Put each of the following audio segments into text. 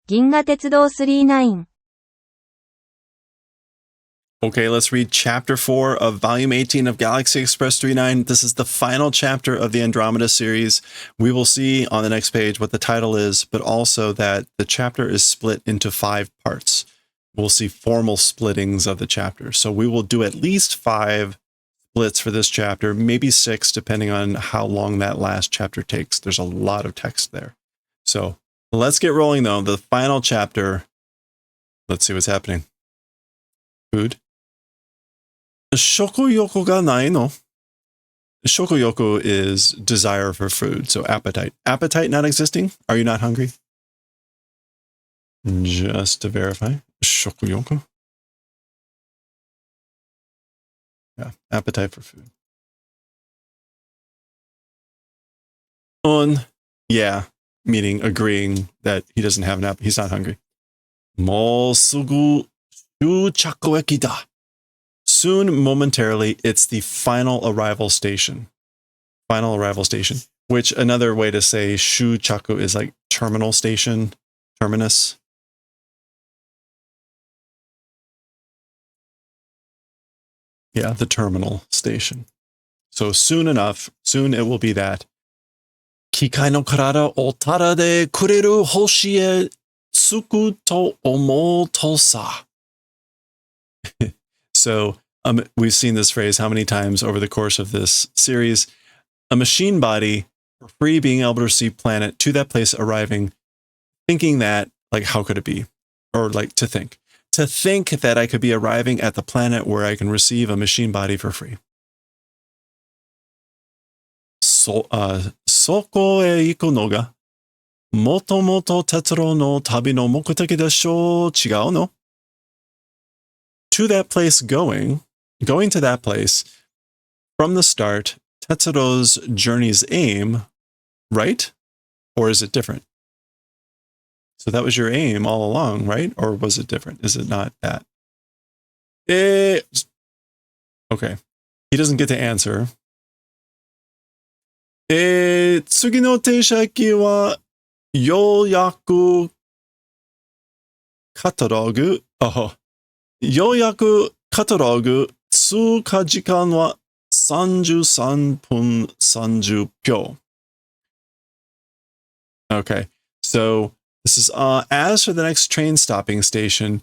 銀河鉄道39 Okay, let's read Chapter 4 of Volume 18 of Galaxy Express 39. This is the final chapter of the Andromeda series. We will see on the next page what the title is, but also that the chapter is split into 5 parts. We'll see formal splittings of the chapter. So we will do at least 5 splits for this chapter, maybe 6, depending on how long that last chapter takes. There's a lot of text there. So let's get rolling, though. The final chapter. Let's see what's happening. Food. Shokoyoko ga nai no? Shokoyoko is desire for food, so appetite. Appetite not existing? Are you not hungry? Just to verify. Shokoyoko. Yeah, appetite for food. Yeah, meaning agreeing that he doesn't have an appetite. He's not hungry. Mo sugu shuchaku eki da. Soon, momentarily, it's the final arrival station. Final arrival station, which another way to say shuchaku is like terminal station, terminus. Yeah, the terminal station. So soon enough, soon it will be that. Kikai no karada o tara de kureru hoshi e tsuku to omou to sa. So we've seen this phrase how many times over the course of this series. A machine body, for free, being able to receive planet, to that place arriving, thinking that, like, how could it be? Or like to think that I could be arriving at the planet where I can receive a machine body for free. Soko e iku no ga motomoto Tetsuro no tabi no mokuteki desho chigau no? To that place going to that place, from the start, Tetsuro's journey's aim, right? Or is it different? So that was your aim all along, right? Or was it different? Is it not that? Okay. He doesn't get to answer. Tsugi no teisha eki wa youyaku katalogu. Youyaku katalogu tsuka jikan wa 33分30秒. Okay, so this is as for the next train stopping station.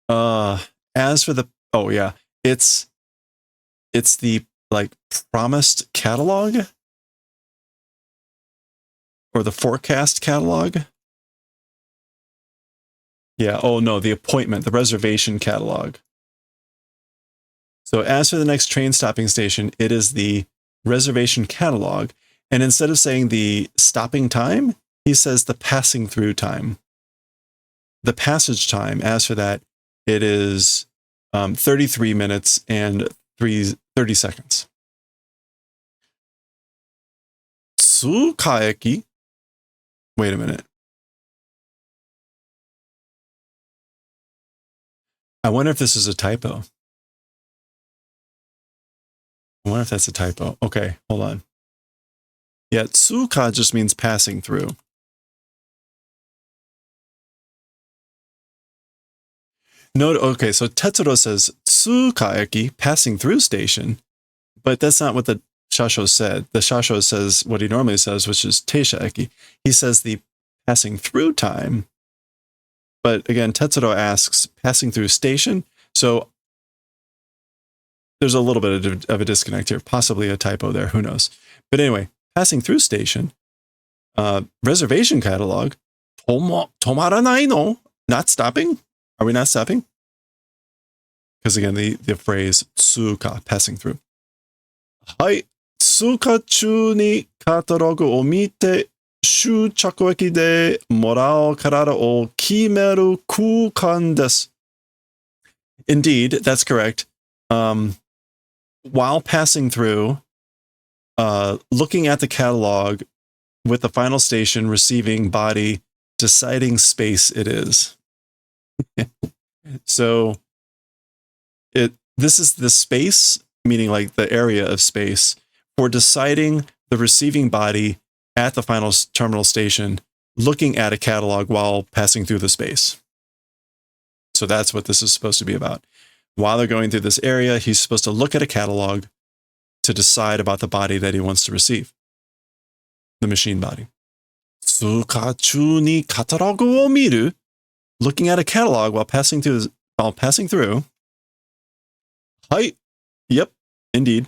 As for the it's the like promised catalog or the forecast catalog. Yeah, oh no, the appointment, the reservation catalog. So as for the next train stopping station, it is the reservation catalog. And instead of saying the stopping time, he says the passing through time. The passage time, as for that, it is 33 minutes and 30 seconds. Tsukaeki. Wait a minute. I wonder if this is a typo. I wonder if that's a typo. Okay, hold on. Yeah, tsuka just means passing through. No, okay, so Tetsuro says tsukaeki, passing through station, but that's not what the shasho said. The shasho says what he normally says, which is teisha eki. He says the passing through time. But again, Tetsuro asks passing through station. So there's a little bit of a disconnect here, possibly a typo there, who knows. But anyway, passing through station, reservation catalog, tomaranai no, not stopping. Are we not stopping? Because again, the phrase tsuka, passing through. Hai, tsuka chu ni katalogu o mite shuchaku eki de morao karara o kimeru kukan desu. Indeed, that's correct. While passing through, looking at the catalog with the final station, receiving body, deciding space it is. So this is the space, meaning like the area of space, for deciding the receiving body at the final terminal station looking at a catalog while passing through the space. So that's what this is supposed to be about. While they're going through this area, he's supposed to look at a catalog to decide about the body that he wants to receive. The machine body. 通過中にカタログを見る Looking at a catalog while passing through. Hi. Yep, indeed.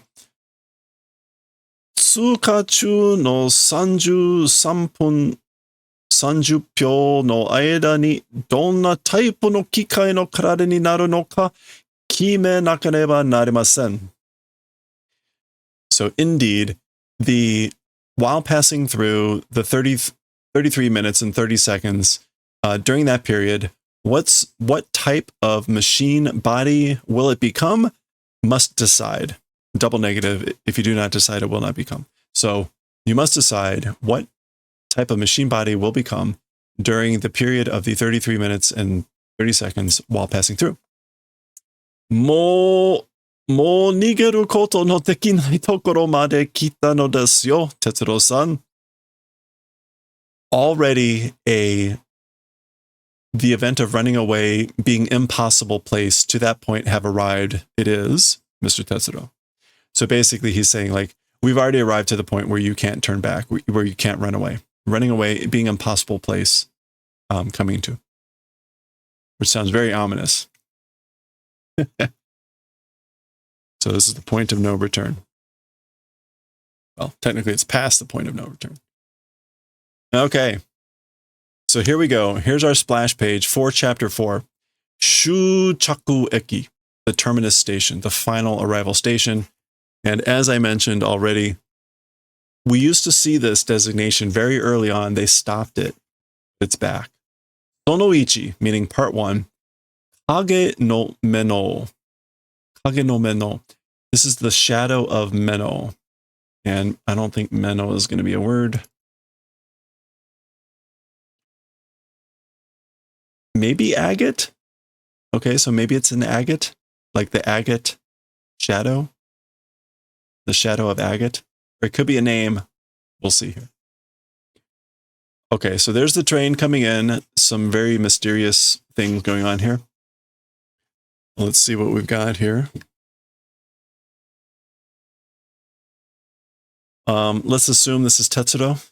通過中の33分30秒の間にどんなタイプの機械の体になるのか決めなければなりません。So indeed, while passing through the 33 minutes and 30 seconds, during that period, what type of machine body will it become? Must decide. Double negative. If you do not decide, it will not become. So you must decide what type of machine body will become during the period of the 33 minutes and 30 seconds while passing through. もう逃げることのできないところまで来たのですよ、哲郎さん。Already the event of running away being impossible place to that point have arrived. It is, Mr. Tetsuro. So basically he's saying like, we've already arrived to the point where you can't turn back, where you can't run away. Running away being impossible place coming to. Which sounds very ominous. So this is the point of no return. Well, technically it's past the point of no return. Okay. So here we go. Here's our splash page for chapter 4. Shuchaku Eki, the terminus station, the final arrival station. And as I mentioned already, we used to see this designation very early on. They stopped it. It's back. Sono Ichi, meaning part 1. Kage no Meno. Kage no Meno. This is the shadow of Meno. And I don't think Meno is going to be a word. Maybe agate? Okay, so maybe it's an agate, like the agate shadow, the shadow of agate. Or it could be a name. We'll see here. Okay, so there's the train coming in. Some very mysterious things going on here. Let's see what we've got here. Let's assume this is Tetsuro.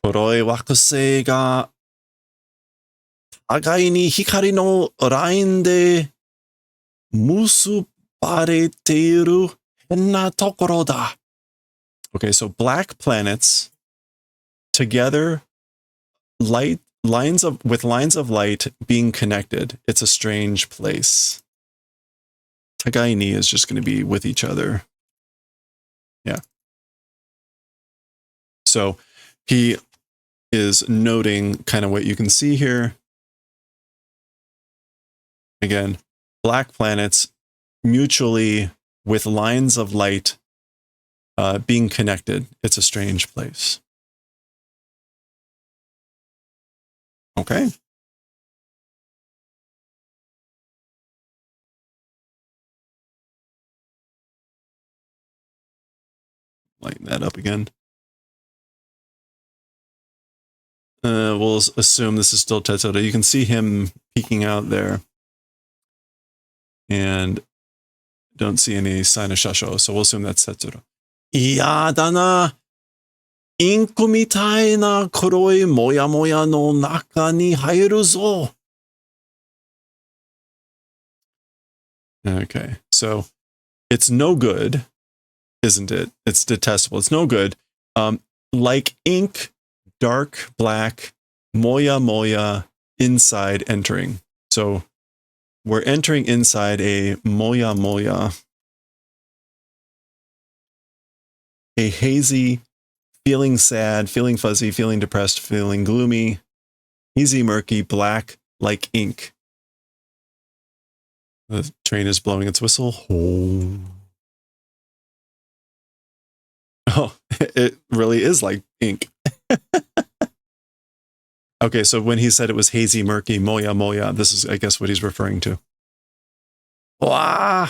Koroi wakusei ga 互いに光のラインで結ばれている変なところだ. Okay, so black planets together, with lines of light being connected. It's a strange place. Tagai ni is just going to be with each other. Yeah. So he is noting kind of what you can see here. Again, black planets mutually with lines of light being connected. It's a strange place. Okay. Lighten that up again. We'll assume this is still Tetsuro. You can see him peeking out there. And don't see any sign of Shasho, so we'll assume that's Tetsuro. 嫌だな。インクみたいな黒いもやもやの中に入るぞ. Okay, so it's no good, isn't it? It's detestable. It's no good. Like ink, dark black, moya moya, inside entering. So we're entering inside a moya moya, a hazy, feeling sad, feeling fuzzy, feeling depressed, feeling gloomy, hazy, murky, black, like ink. The train is blowing its whistle. Oh, it really is like ink. Okay, so when he said it was hazy, murky, moya moya, this is, I guess, what he's referring to. Wow!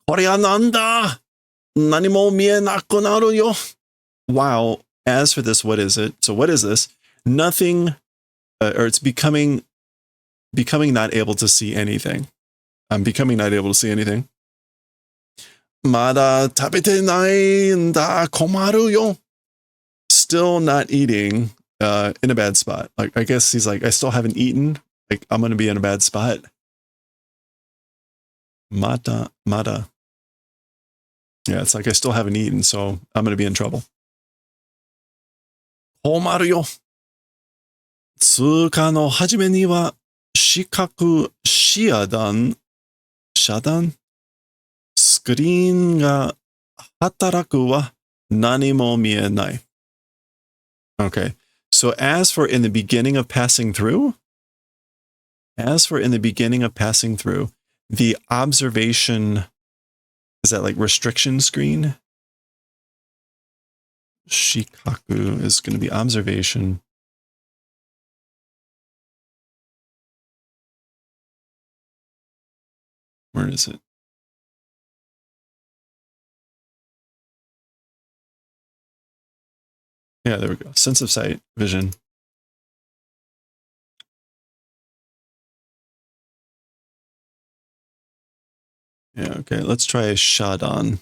これはなんだ? 何も見えなくなるよ. Wow. As for this, what is it? So what is this? nothing, or it's becoming not able to see anything. I'm becoming not able to see anything. まだ食べてないんだ、困るよ. Still not eating, in a bad spot. Like, I guess he's like, I still haven't eaten. Like, I'm going to be in a bad spot. Mada. Yeah, it's like I still haven't eaten, so I'm going to be in trouble. 困るよ. 通過の初めには、視覚遮断スクリーンが働くは何も見えない. Okay, so as for in the beginning of passing through, the observation, is that like restriction screen? Shikaku is going to be observation. Where is it? Yeah, there we go. Sense of sight, vision. Yeah, okay. Let's try Shadan.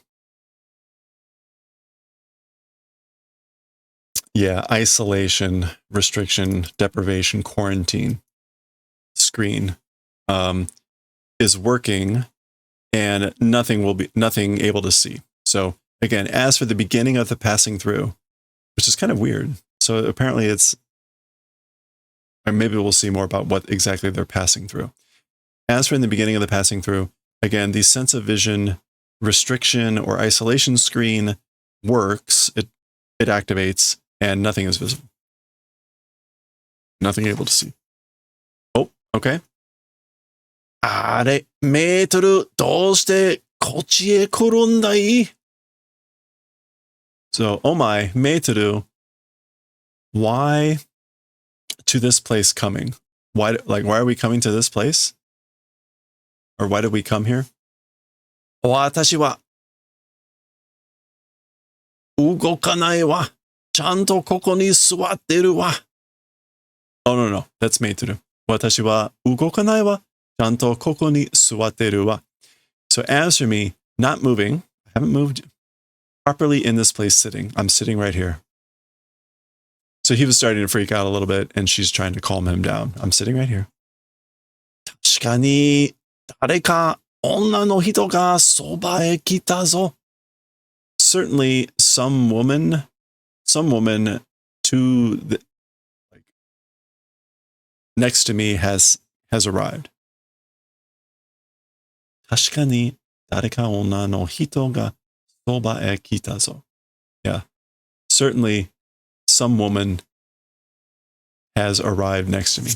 Yeah, isolation, restriction, deprivation, quarantine screen is working, and nothing able to see. So again, as for the beginning of the passing through, which is kind of weird. So apparently it's, or maybe we'll see more about what exactly they're passing through. As for in the beginning of the passing through, again, the sense of vision restriction or isolation screen works. It activates, and nothing is visible. Nothing able to see. Oh, okay. あれ、メートル、どうしてこっちへ来るんだい? So, oh my, meitoru, why to this place coming? Why are we coming to this place? Or why did we come here? 私は動かないわ。ちゃんとここに座ってるわ。Oh, no, that's meitoru. 私は動かないわ。ちゃんとここに座ってるわ. So as for me, not moving, I haven't moved properly in this place sitting. I'm sitting right here. So he was starting to freak out a little bit, and she's trying to calm him down. I'm sitting right here. 確かに誰か女の人がそばへ来たぞ. Certainly some woman to the, like, next to me has arrived. 確かに誰か女の人がそばへ来たぞ. Yeah. Certainly some woman has arrived next to me.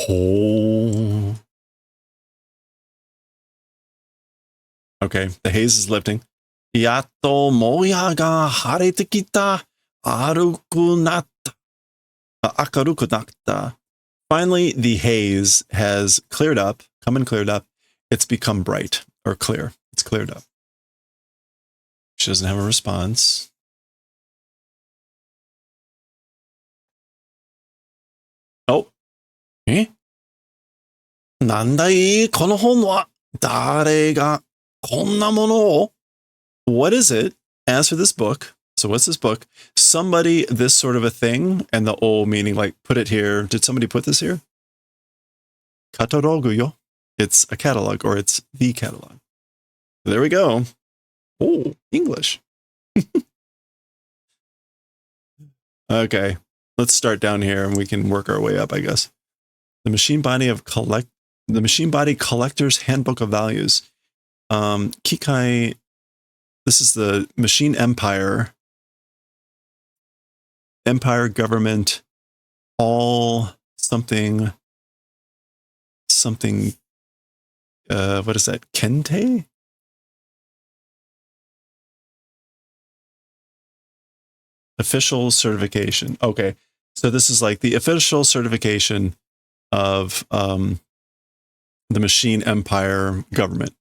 Oh. Okay, the haze is lifting. やっともやが晴れてきた。明るくなった。Finally, the haze has cleared up, cleared up. It's become bright or clear. It's cleared up. She doesn't have a response. Oh. なんだいこの本は誰がこんなものを? What is it? As for this book, so what's this book? Somebody, this sort of a thing, and the O meaning like put it here. Did somebody put this here? Katalogu yo. It's a catalog, or it's the catalog. There we go. Oh, English. Okay, let's start down here and we can work our way up, I guess. The Machine Body Collector's Handbook of Values. Kikai, this is the Machine Empire government, all something, what is that? Kente? Official certification. Okay. So this is like the official certification of the Machine Empire government.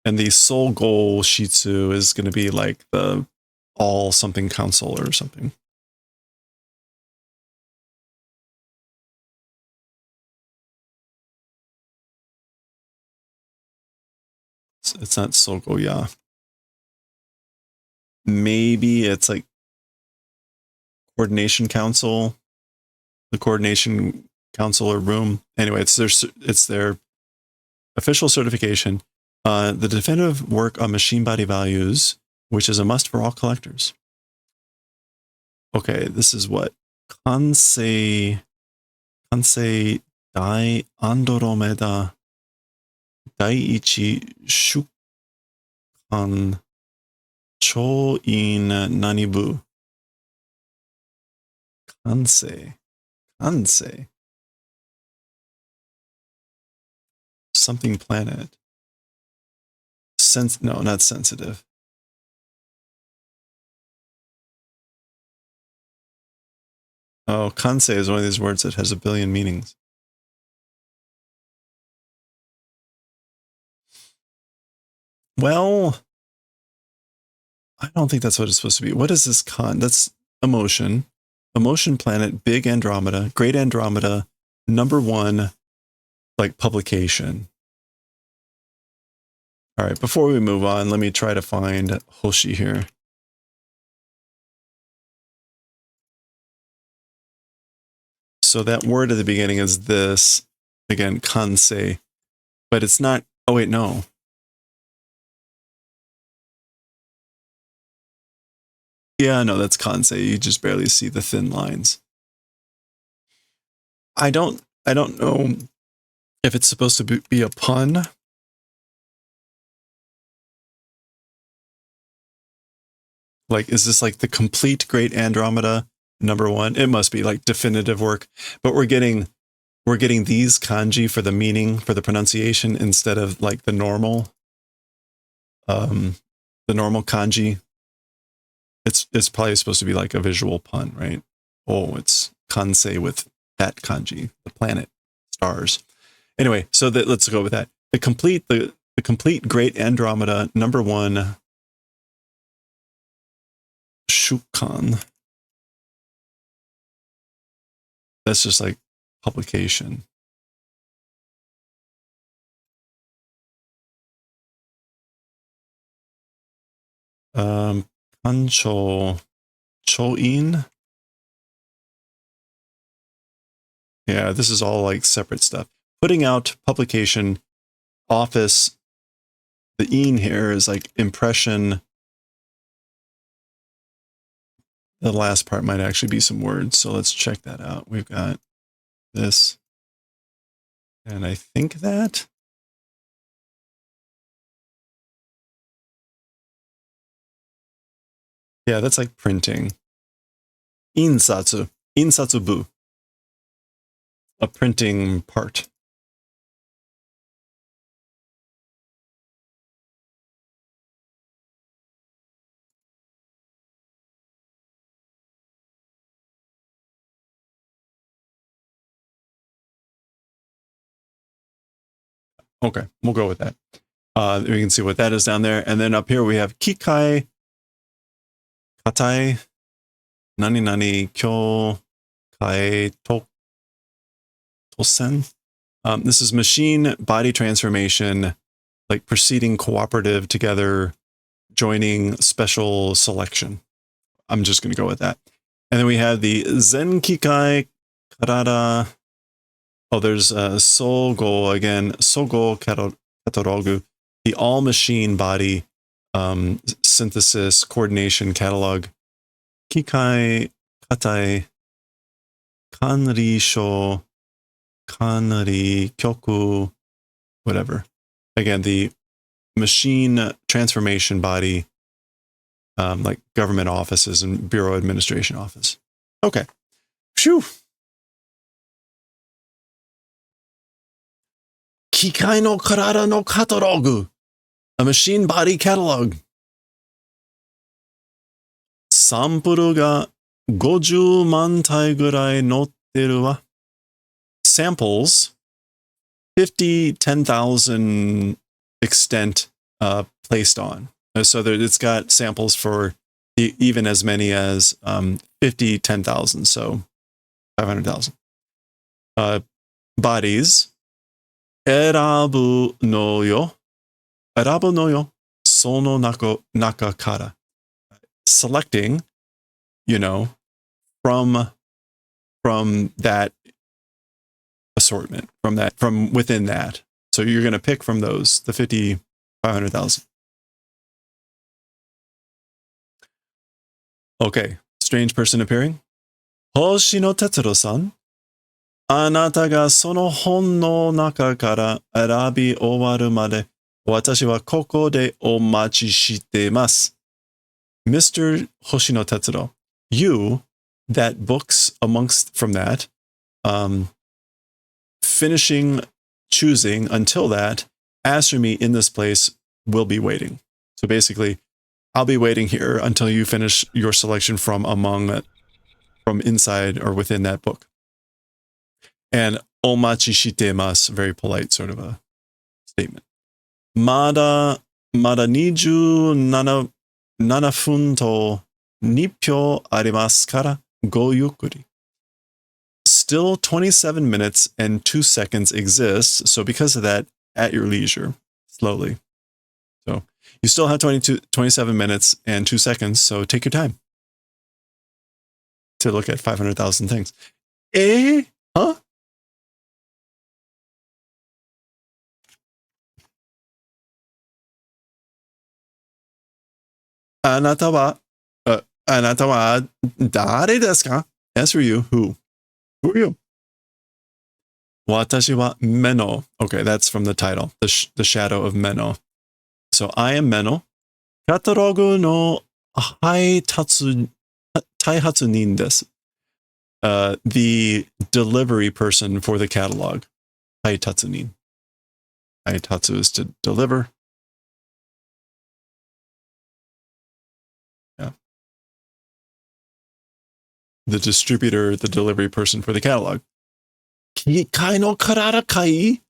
And the Soul Goal Shitsu is going to be like the all something council or something. It's not Sogoya. Maybe it's like coordination council, the coordination council or room. Anyway, it's their official certification. The definitive work on machine body values, which is a must for all collectors. Okay, this is what? Kansei Dai Andromeda Daiichi Shukan Choin Nanibu. Kansei. Something planet. No, not sensitive. Oh, Kansei is one of these words that has a billion meanings. Well, I don't think that's what it's supposed to be. What is this That's emotion. Emotion planet, big Andromeda, great Andromeda, number one, like publication. All right, before we move on, let me try to find Hoshi here. So that word at the beginning is this, again, kansei, but it's not, oh wait, no. Yeah, no, that's kansei. You just barely see the thin lines. I don't know if it's supposed to be a pun. Like, is this like the complete Great Andromeda number one? It must be like definitive work, but we're getting these kanji for the meaning, for the pronunciation, instead of like the normal kanji. It's probably supposed to be like a visual pun, right? Oh, it's kansei with that kanji, the planet, stars. Anyway, so let's go with that. The complete Great Andromeda number one Shukan. That's just like publication. Kancho Choin. Yeah, this is all like separate stuff. Putting out, publication, office. The in here is like impression. The last part might actually be some words, so let's check that out. We've got this, and I think that. Yeah, that's like printing. Insatsubu. A printing part. Okay, we'll go with that. We can see what that is down there. And then up here we have Kikai, Katai, Nani Kyo, Kai Tosen. This is machine body transformation, like proceeding cooperative together, joining special selection. I'm just going to go with that. And then we have the Zenkikai Karada. Oh, there's Sogo again. Sogo Katorogu, the all machine body synthesis coordination catalog. Kikai Katai Kanri Sho Kanri Kyoku, whatever. Again, the machine transformation body, like government offices and bureau administration office. Okay. Phew. Kikai no Karada no Katalogu, a machine body catalog. Sampuru ga 50万体ぐらい載ってるわ. Samples, 10,000 extent placed on. So it's got samples for even as many as 50, 10,000, so 500,000. Bodies. Erabu no yo. Erabu no yo. Sono naka kara. Selecting, from that assortment, from within that. So you're going to pick from those, the 50, 500,000. Okay, strange person appearing. Hoshino Tetsuro-san, あなたがその本の中から選び終わるまで、私はここでお待ちしています。Mr. Hoshino Tetsuro, you, that books from that, finishing choosing until that, answer me in this place, will be waiting. So basically, I'll be waiting here until you finish your selection from inside or within that book. And omachi shitemasu, very polite sort of a statement. Mada 27分と2秒ありますからごゆっくり. Still 27 minutes and 2 seconds exist, so because of that, at your leisure, slowly. So you still have 27 minutes and 2 seconds, so take your time to look at 500,000 things. Huh? あなたは誰ですか? As for you, who? Who are you? 私は Menno. Okay, that's from the title, the shadow of Menno. So I am Menno. カタログの配達人です。The delivery person for the catalog. 配達人. 配達 is to deliver. Yeah. The distributor, the delivery person for the catalog. 機械の体かい?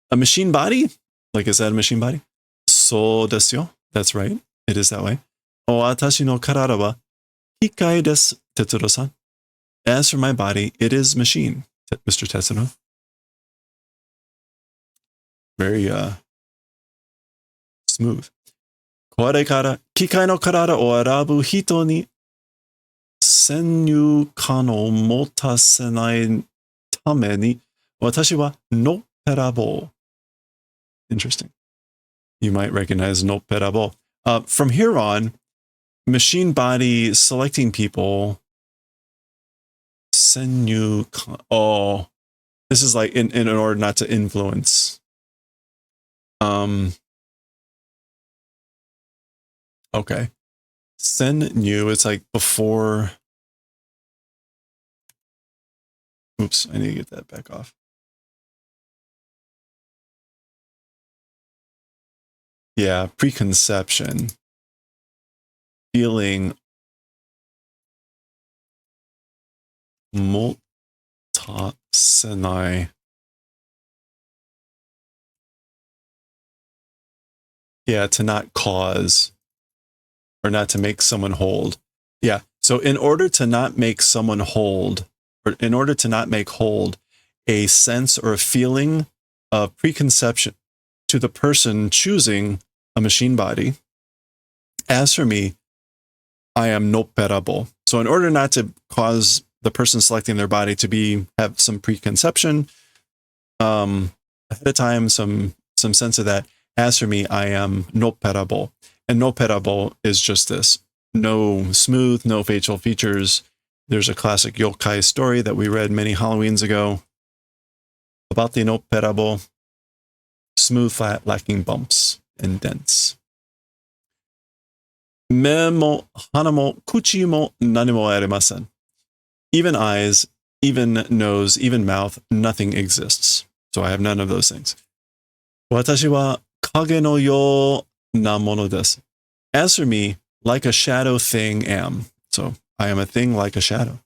A machine body? Like, is that a machine body? そうですよ. That's right. It is that way. 私の体は機械です、Tetsuro-san. As for my body, it is machine, Mr. Tetsuro. Very smooth. これから機械の体を選ぶ人に先入観を持たせないために私はのっぺらぼう. Interesting. You might recognize no perabo. From here on, machine body selecting people. Senyu. Oh, this is like in order not to influence. Okay. Senyu, it's like before. Oops, I need to get that back off. Yeah, preconception. Feeling motasenai. Yeah, to not cause or not to make someone hold. Yeah, so in order to not make someone hold, or in order to not make hold a sense or a feeling of preconception to the person choosing a machine body, as for me, I am nopperable. So in order not to cause the person selecting their body to have some preconception, ahead of time, some sense of that, as for me, I am nopperable. And nopperable is just this. No smooth, no facial features. There's a classic yokai story that we read many Halloweens ago about the nopperable. Smooth, flat, lacking bumps and dents. Me mo, hana mo, kuchi mo, nani mo arimasen. Even eyes, even nose, even mouth, nothing exists. So I have none of those things. Watashi wa kage no yo na mono desu. As for me, like a shadow thing am. So I am a thing like a shadow.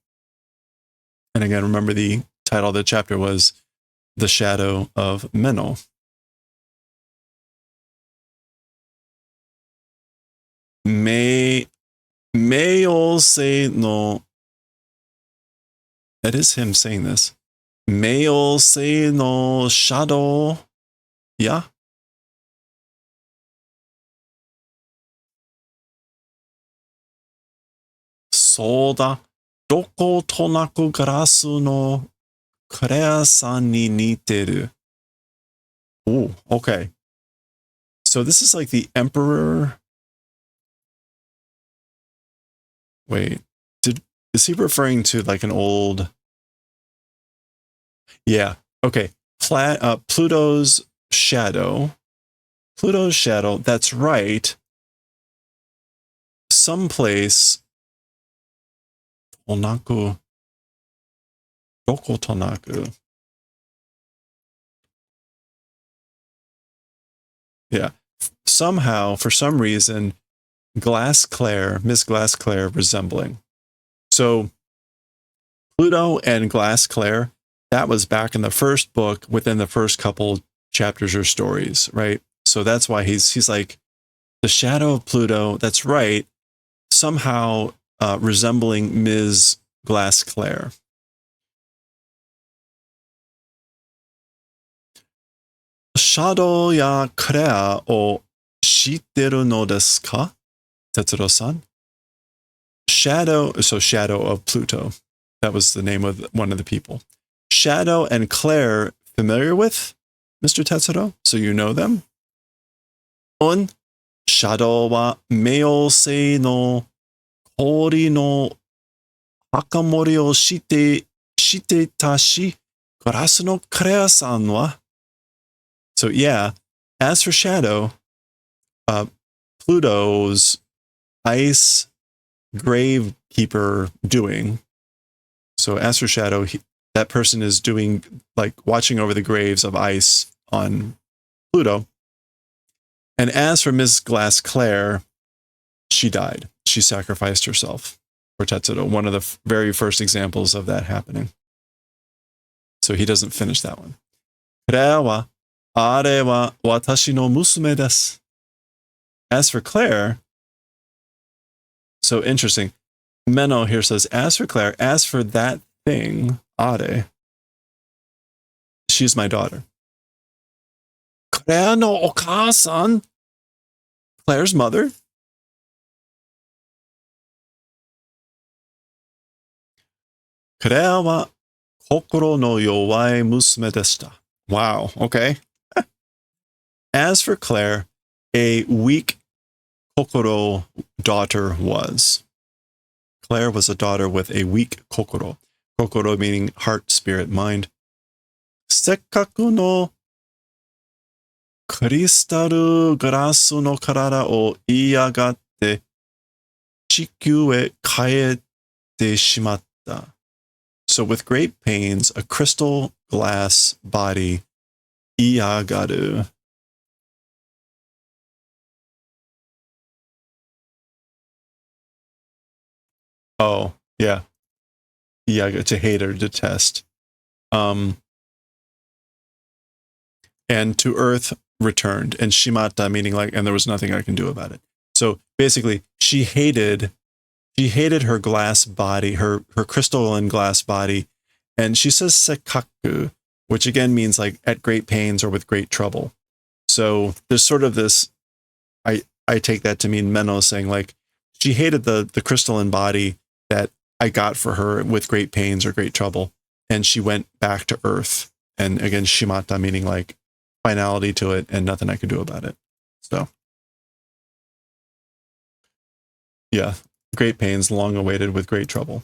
And again, remember the title of the chapter was The Shadow of Menno. Meo se no. That is him saying this. Meo se no shadow. Yeah. Soda. Doko to naku garasu no Korea-san ni niteru. Oh, okay. So this is like the emperor. Wait, is he referring to like an old? Yeah. Okay. Pluto's shadow. Pluto's shadow. That's right. Someplace. Tonaku. Doko tonaku. Yeah. Somehow, for some reason, Miss Glassclair resembling. So Pluto and Glassclair, that was back in the first book within the first couple chapters or stories, right? So that's why he's like the shadow of Pluto, that's right, somehow resembling Ms. Glassclair. Shadow ya Claire o shitteru no desu ka? Tetsuro-san? Shadow of Pluto. That was the name of one of the people. Shadow and Claire, familiar with Mr. Tetsuro? So you know them? On Shadow wa Meiyosei no Kori no Hakamori o shite shi Garasu no Claire-san wa. So yeah, as for Shadow, Pluto's ice gravekeeper doing. So as for Shadow, that person is doing, like, watching over the graves of ice on Pluto. And as for Miss Glassclair, she died. She sacrificed herself for Tetsuro, one of the very first examples of that happening. So he doesn't finish that one. Claire wa, are wa watashi no musume desu. As for Claire, so interesting. Menno here says, as for Claire, as for that thing, Are, she's my daughter. Claire no okasan? Claire's mother? Claire wa kokoro no yowai musume deshita. Wow, okay. As for Claire, a weak kokoro daughter was. Claire was a daughter with a weak kokoro. Kokoro meaning heart, spirit, mind. Sekkaku no kristalu garasu no karara o iiyagatte chikyu e kaete shimatta. So with great pains, a crystal glass body, iiyagaru. Oh, yeah. Iyaga, to hate or detest. And to earth returned, and shimata meaning like, and there was nothing I can do about it. So basically, she hated her glass body, her crystalline glass body, and she says sekkaku, which again means like at great pains or with great trouble. So there's sort of this, I take that to mean Menno saying like, she hated the crystalline body that I got for her with great pains or great trouble, and she went back to earth. And again, shimata meaning like finality to it and nothing I could do about it. So yeah, great pains, long awaited with great trouble.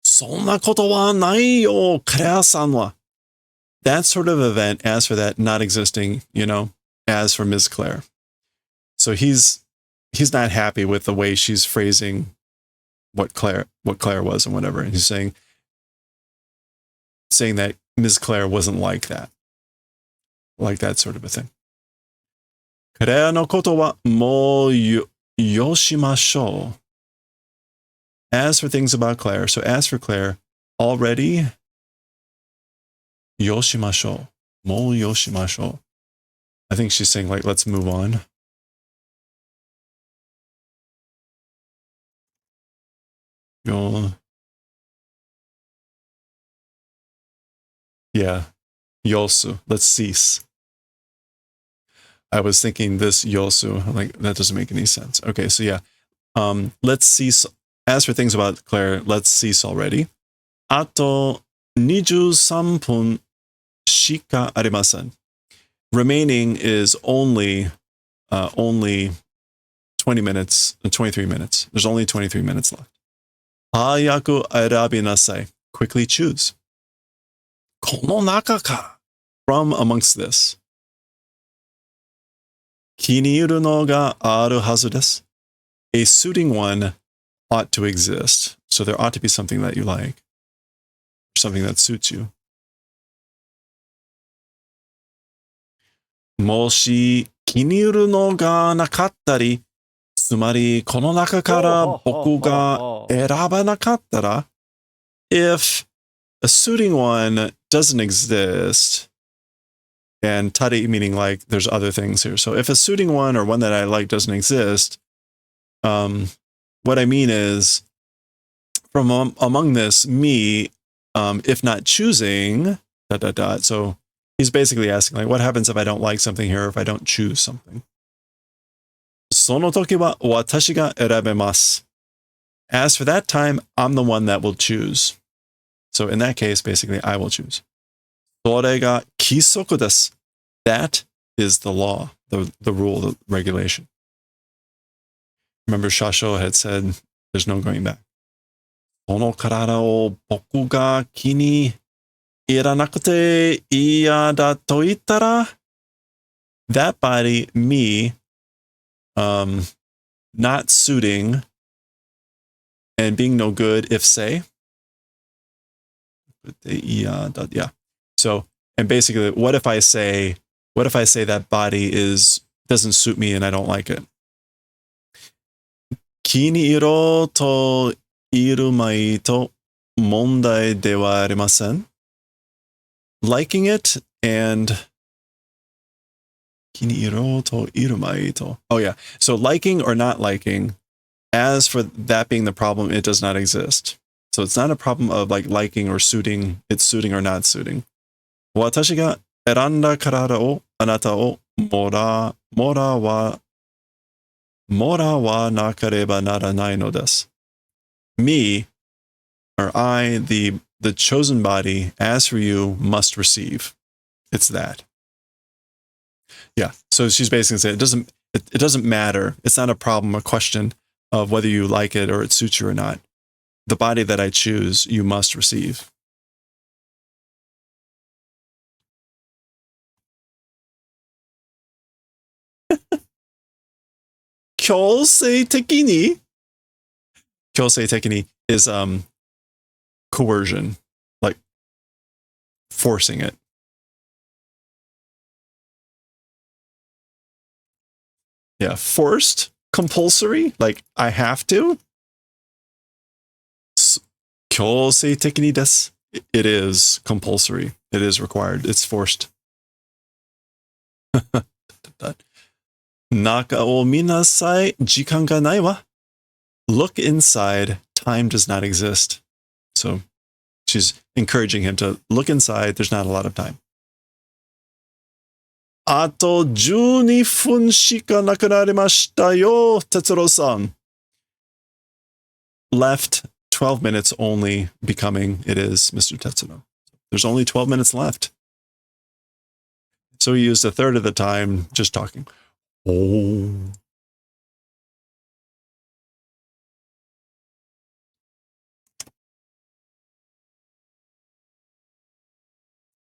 そんなことはないよ, Claire-san wa. That sort of event, as for that not existing, as for Ms. Claire. So he's not happy with the way she's phrasing what Claire was and whatever. And he's saying that Ms. Claire wasn't like that sort of a thing. Claire no koto wa mou yoshimashou. As for things about Claire, so as for Claire, already yoshimashou, mou yoshimashou. I think she's saying like, let's move on. Yo, yeah. Yosu. Let's cease. I was thinking this yosu. I'm like, that doesn't make any sense. Okay, so yeah. Let's cease. As for things about Claire, let's cease already. Ato 23分 shika arimasen. Remaining is only 20 minutes, 23 minutes. There's only 23 minutes left. Hayaku erabi nasai. Quickly choose. Kono naka kara. From amongst this. Kiniiru no ga aru hazu desu. A suiting one ought to exist. So there ought to be something that you like. Something that suits you. Moshi kiniiru no ga nakattari. つまり、この中から僕が選ばなかったら if a suiting one doesn't exist, and tari meaning like there's other things here. So if a suiting one or one that I like doesn't exist, what I mean is from among this, me, if not choosing, ... So he's basically asking like, what happens if I don't like something here, if I don't choose something? その時は私が選べます. As for that time, I'm the one that will choose. So in that case, basically, I will choose. それが規則です. That is the law, the rule, the regulation. Remember, Shasho had said, there's no going back. この体を僕が気に入らなくて嫌だと言ったら that body, me, not suiting and being no good if say. Yeah. So, and basically, what if I say that body doesn't suit me and I don't like it? 気に入ろうといるまいと問題ではありません. Liking it and 気に入ろうといるまいと. Oh yeah. So liking or not liking, as for that being the problem, it does not exist. So it's not a problem of like liking or suiting, it's suiting or not suiting. 私が選んだ体をあなたをもらわなければならないのです. Me, or I, the chosen body, as for you, must receive. It's that. Yeah. So she's basically saying it doesn't matter. It's not a problem, a question of whether you like it or it suits you or not. The body that I choose, you must receive. Kyosei tekini. Kyosei tekini is coercion, like forcing it. Yeah, forced, compulsory, like I have to. Kyosei tekini desu. It is compulsory. It is required. It's forced. Naka o minasai, jikan ga nai wa. Look inside. Time does not exist. So she's encouraging him to look inside. There's not a lot of time. Ato 12分しかなくなりましたよ, Tetsuro-san. Left 12 minutes only, becoming it is Mr. Tetsuro. There's only 12 minutes left. So he used a third of the time just talking. Oh.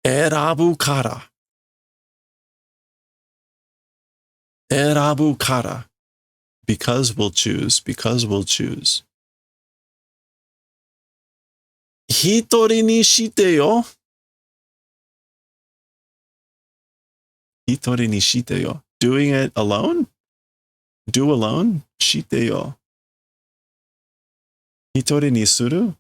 Erabu kara. Erabu kara. Because we'll choose. Because we'll choose. Hitori ni shite yo. Hitori ni shite yo. Doing it alone? Do alone? Shite yo. Hitori ni suru?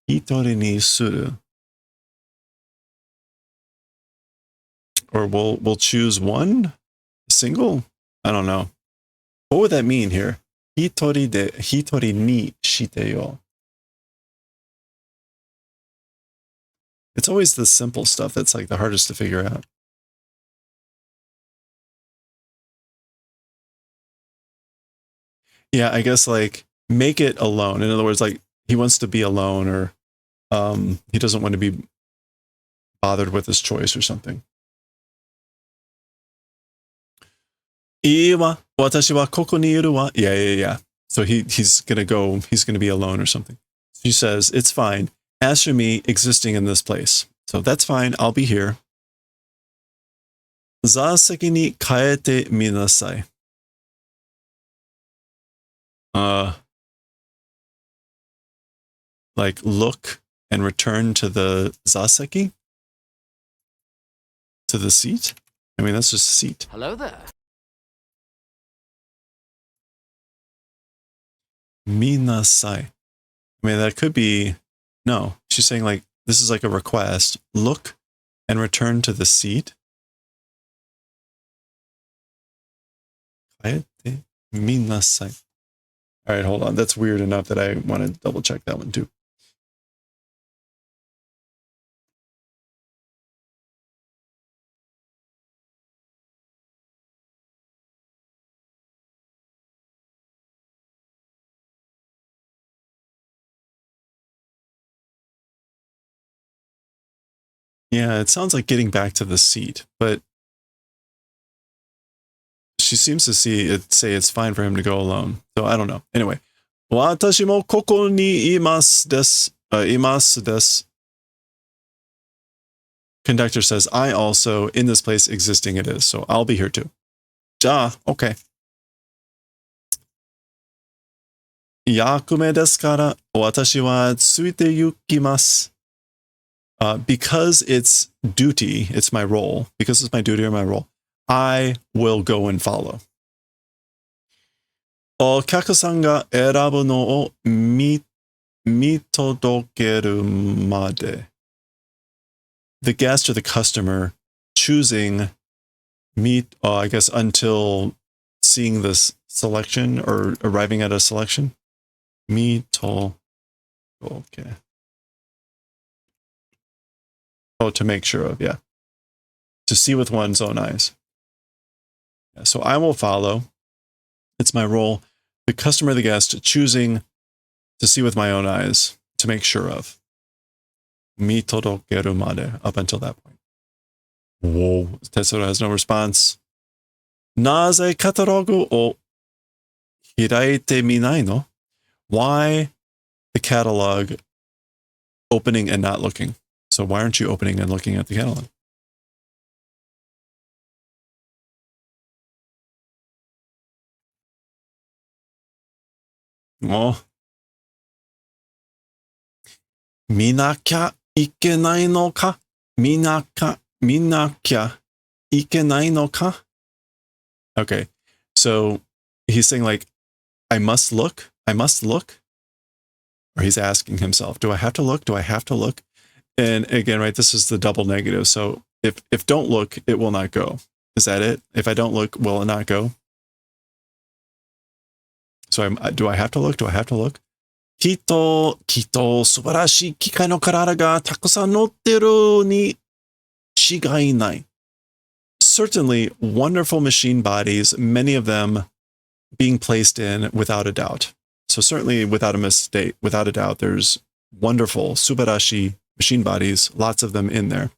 Hitori ni suru. Or we'll choose one. Single? I don't know. What would that mean here? Hitori de hitori ni shite yo. It's always the simple stuff that's like the hardest to figure out. Yeah, I guess like make it alone. In other words, like he wants to be alone, or he doesn't want to be bothered with his choice or something. いいわ。私はここにいるわ. Yeah. So he's gonna be alone or something. She says, it's fine. As for me existing in this place. So that's fine. I'll be here. 座席に変えてみなさい. Like look and return to the zaseki? To the seat? I mean, that's just a seat. Hello there. Minasai. I mean, that could be, no, she's saying like, this is like a request. Look and return to the seat. Minasai. All right, hold on. That's weird enough that I want to double check that one too. Yeah, it sounds like getting back to the seat, but she seems to say it's fine for him to go alone. So I don't know. Anyway, 私もここにいますです。いますです. Conductor says, I also, in this place existing it is. So I'll be here too. じゃあ, okay. 役目ですから私はついて行きます. Because it's duty, it's my role, because it's my duty or my role, I will go and follow. お客さんが選ぶのを見届けるまで. The guest or the customer choosing I guess until seeing this selection or arriving at a selection. Okay. Oh, to make sure of, yeah. To see with one's own eyes. Yeah, so I will follow. It's my role. The customer, the guest, choosing to see with my own eyes, to make sure of. Mitodokeru made, up until that point. Whoa. Tetsuro has no response. Naze katalogu o hiraite minai no? Why the catalog opening and not looking? So why aren't you opening and looking at the catalog? Oh. 見なきゃいけないのか? 見なきゃいけないのか? Okay. So he's saying like, I must look. Or he's asking himself, do I have to look? And again, right, this is the double negative. So if don't look, it will not go. Is that it? If I don't look, will it not go? So do I have to look? きっと素晴らしい機械の体がたくさん乗ってるに違いない. Certainly wonderful machine bodies, many of them being placed in without a doubt. So certainly without a mistake, without a doubt, there's wonderful subarashi machine bodies, lots of them in there.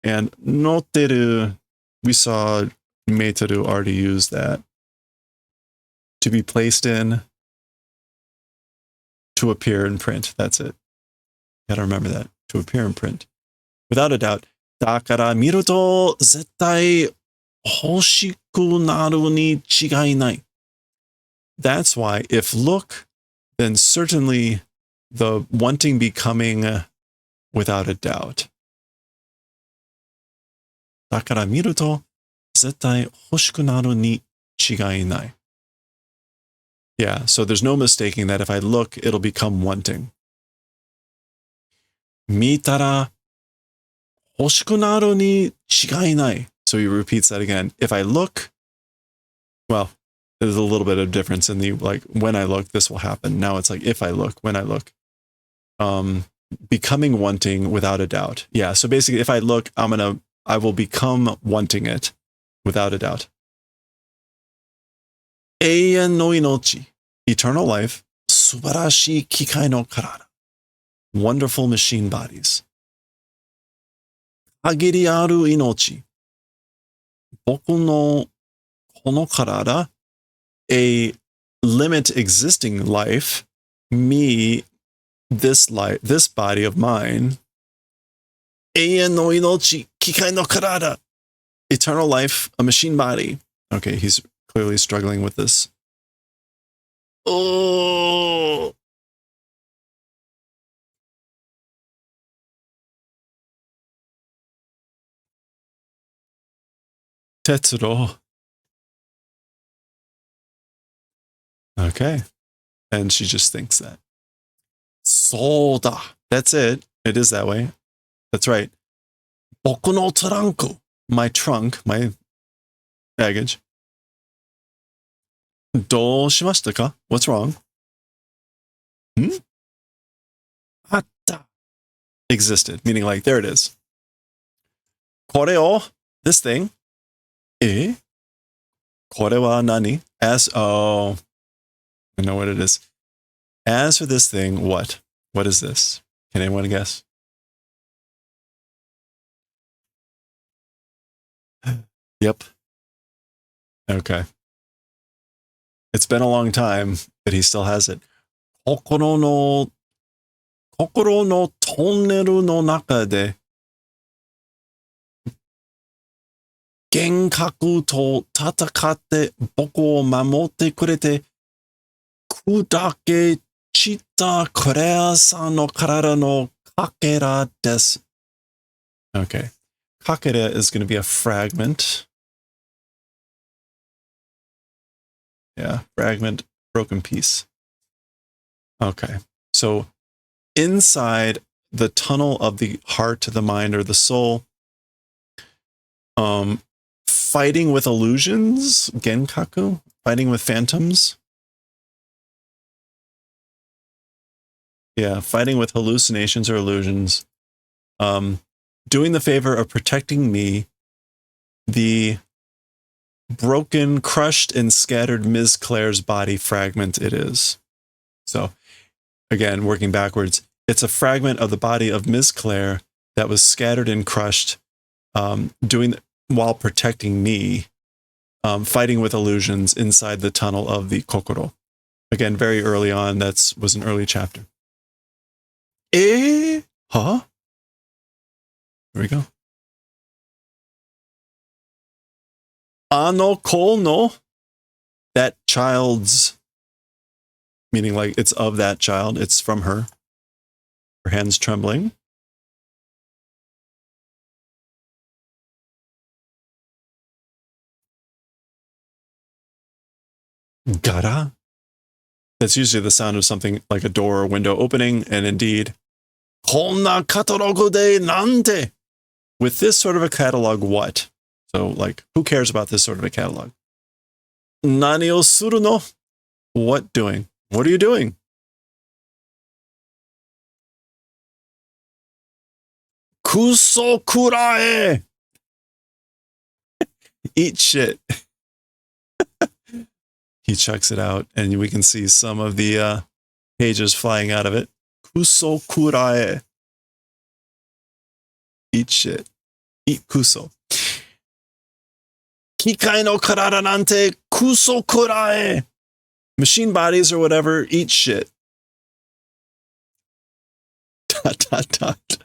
And notteru, we saw Meiteru already use that. To be placed in, to appear in print. That's it. Gotta remember that. To appear in print. Without a doubt. だから見ると絶対欲しくなるに違いない. That's why if look, then certainly the wanting becoming without a doubt. だから見ると絶対欲しくなるに違いない. Yeah, so there's no mistaking that if I look, it'll become wanting. 見たら欲しくなるに違いない. So he repeats that again. If I look, well, there's a little bit of difference in the, like, when I look, this will happen. Now it's like, if I look, when I look. Becoming wanting without a doubt. Yeah, so basically, if I look, I will become wanting it without a doubt. Eian no inochi, eternal life, subarashi kikai no karara, wonderful machine bodies. Hagiri aru inochi, boku no kono karara, a limit existing life, me, this life, this body of mine. Eian no inochi, kikai no karara, eternal life, a machine body. Okay, he's clearly struggling with this. Oh. Tetsuro. Okay. And she just thinks that. Soda. That's it. It is that way. That's right. Boku no taranko. My trunk, my baggage. Do shimashita ka? What's wrong? Atta. Existed, meaning like, there it is. Kore o, this thing. E? Kore wa nani? As, oh, I know what it is. As for this thing, what? What is this? Can anyone guess? Yep. Okay. It's been a long time, but he still has it. Kokoro no tonneru no naka de genkaku to tatakatte boku o mamotte kurete kudake chita korea-san no karara no kakera desu. Okay. Kakera is going to be a fragment. Yeah, fragment, broken piece. Okay. So inside the tunnel of the heart, the mind, or the soul, fighting with illusions, genkaku, fighting with phantoms. Yeah, fighting with hallucinations or illusions. Doing the favor of protecting me, the broken, crushed, and scattered Ms. Claire's body fragment it is. So, again, working backwards, it's a fragment of the body of Ms. Claire that was scattered and crushed, while protecting me, fighting with illusions inside the tunnel of the kokoro. Again, very early on, was an early chapter. Huh? Here we go. Ano ko no, that child's, meaning like it's of that child, it's from her. Her hands trembling. Gara? That's usually the sound of something like a door or window opening, and indeed, konna katalogu de nante. With this sort of a catalog, what? So, like, who cares about this sort of a catalog? Nani o suru no? What doing? What are you doing? Kuso kurae! Eat shit. He chucks it out, and we can see some of the pages flying out of it. Kuso kurae. Eat shit. Eat kuso. Kikai no karara nante kuso kurae. Machine bodies or whatever, eat shit. Dot, dot, dot.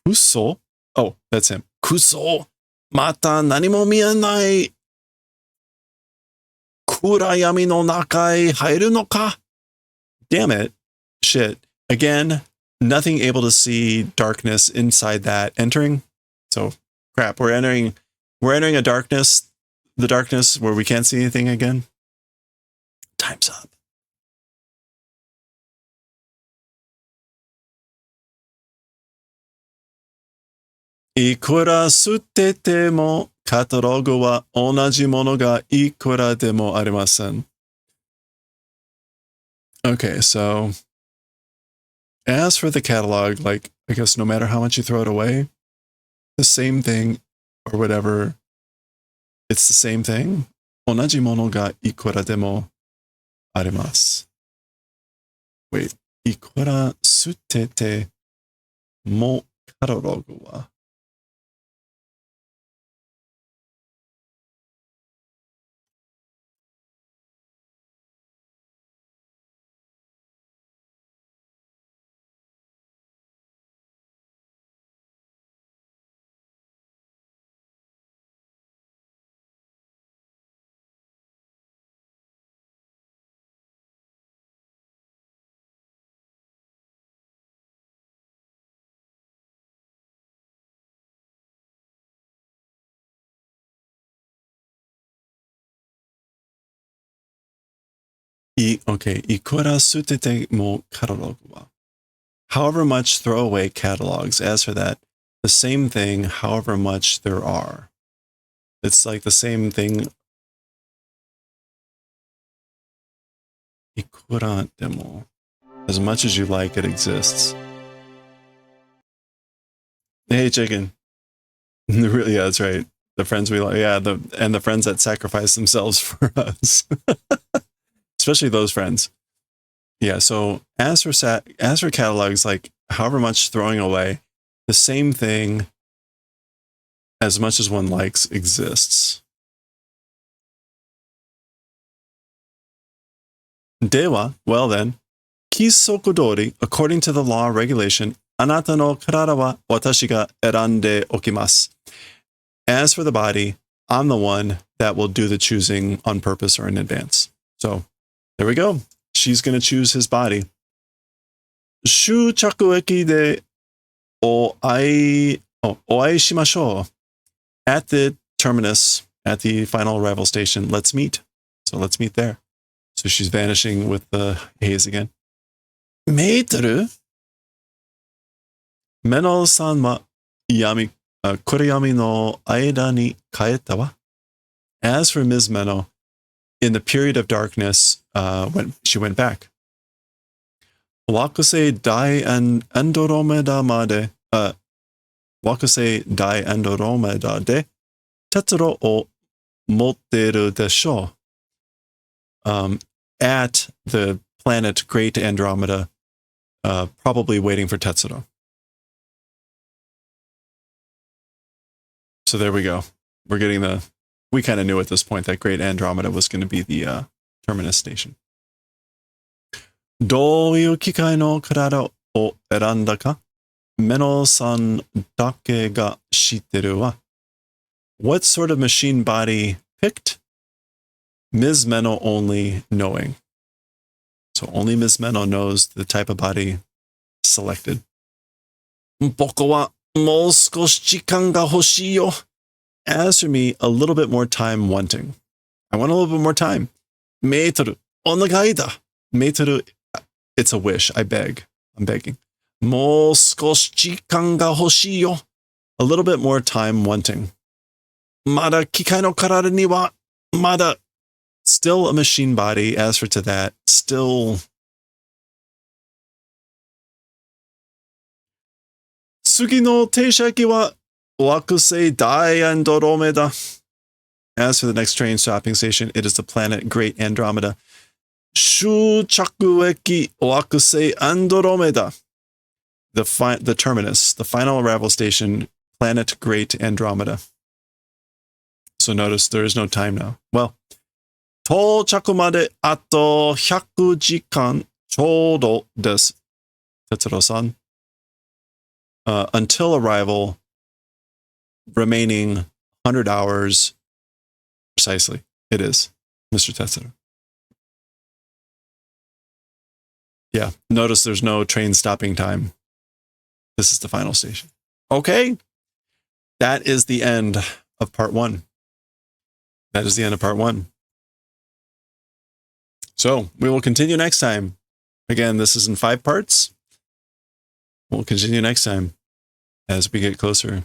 Kuso? Oh, that's him. Kuso. Mata nanimo mianai. Kurayami no nakai hairu no ka? Damn it. Shit. Again, nothing able to see darkness inside that entering. So, crap. We're entering the darkness where we can't see anything again. Time's up. いくら吸ってても、カタログは同じものがいくらでもありません. Okay, so as for the catalog, like, I guess no matter how much you throw it away, the same thing or whatever, it's the same thing. 同じものがいくらでもあります. Wait, いくら吸っててもカタログはOkay, いくら吸っててもカタログは however much throwaway catalogs. As for that, the same thing, however much there are. It's like the same thing. いくらでも as much as you like, it exists. Hey, chicken. Really, yeah, that's right. The friends we like, yeah, and the friends that sacrifice themselves for us, especially those friends. Yeah. So as for catalogs, like however much throwing away, the same thing, as much as one likes, exists. では, well then, 規則通り, according to the law or regulation, あなたの体は私が選んでおきます. As for the body, I'm the one that will do the choosing on purpose or in advance. So there we go. She's going to choose his body. 終着駅でお会いしましょう. At the terminus, at the final arrival station, let's meet. So let's meet there. So she's vanishing with the haze again. メートル? メノさんは暗闇の間に帰ったわ. As for Ms. Meno, in the period of darkness, she went back. 惑星大アンドロメダまで、惑星大アンドロメダで鉄路を持っているでしょう. At the planet Great Andromeda, probably waiting for Tetsuro. So there we go. We're getting we kind of knew at this point that Great Andromeda was going to be the terminus station. どういう機械の体を選んだかメノさんだけが知ってるわ. What sort of machine body picked? Ms. Meno only knowing. So only Ms. Meno knows the type of body selected. 僕はもう少し時間が欲しいよ. As for me, a little bit more time wanting. I want a little bit more time. メートル、お願いだ. メートル, it's a wish. I beg. I'm begging. もう少し時間が欲しいよ. A little bit more time wanting. まだ機械の体には、まだ. Still a machine body. As for to that, still. 次の停車駅は惑星大アンドロメダ. As for the next train stopping station, it is the planet Great Andromeda. 終着駅惑星アンドロメダ. The terminus, the final arrival station, planet Great Andromeda. So notice there is no time now. Well, 到着まであと100時間ちょうどです. Tetsuro-san. Until arrival, remaining 100 hours precisely. It is, Mr. Tetsuro. Yeah, notice there's no train stopping time. This is the final station. Okay, that is the end of part 1. That is the end of part 1. So we will continue next time. Again, this is in 5 parts. We'll continue next time as we get closer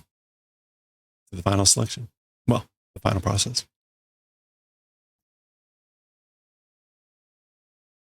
to the final selection. Well, the final process.